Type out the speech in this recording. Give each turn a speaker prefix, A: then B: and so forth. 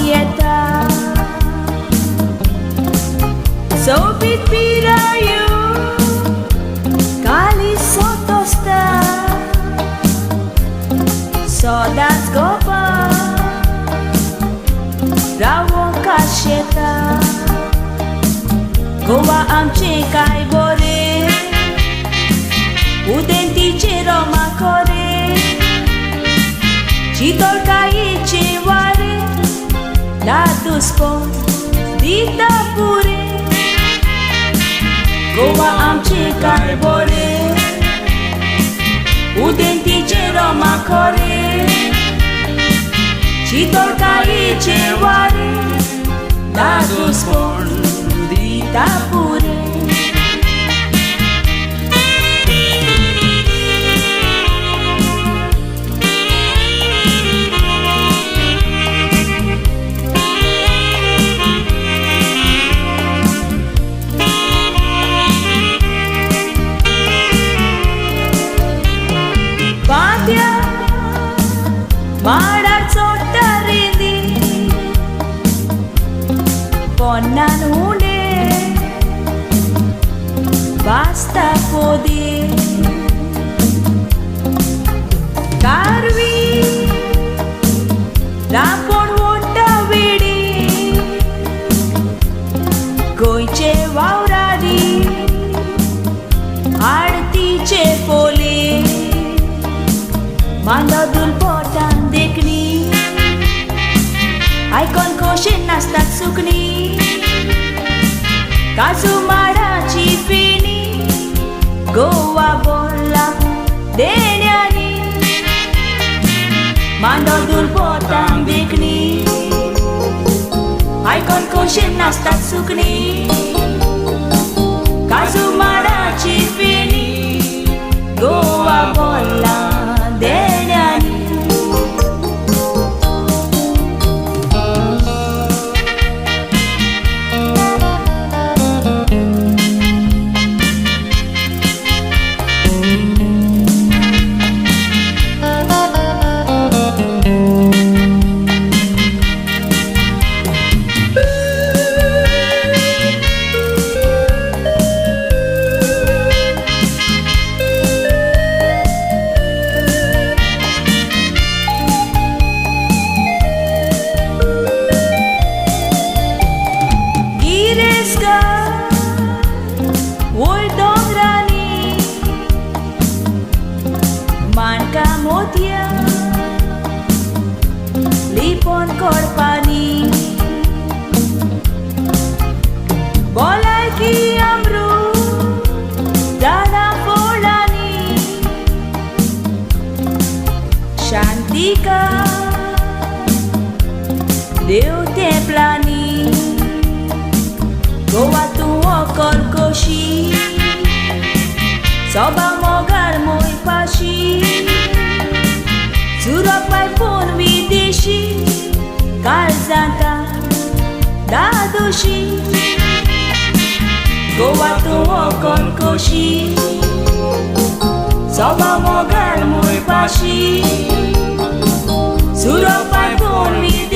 A: येता सोबीत pirayu kali sotosta sodas gopa rawo kasheta goa amche kai bore udentice roma kore citor kai cevare la duspon dita pure goa amche kai bore udentice roma kore citor kai cevare la duspon dita pure Mara sotarindi ponnan une basta podi karvi rapon vota vedi goiche vauradi आरतीचे पोले मांडोदुल पोटान देखणी आयकॉन खोशेन नाचतात सुकणी काजू माडाची फेणी गोवा बोला देण्यानी मांडोदुल पोटान देखणी आयकॉन खोशेन नाचतात सुकणी काजू माडाची फेणी गोवा बोला देण्यानी Manca motia lipon korpani bolai ki amru dana polani shantika deu te plani goa tu okor koshi soba mogar moi pashi Zurapai pun videshi Kalzanta dadoshi Goa tu okon koshi Soba mogar moi pashi Zurapai pun videshi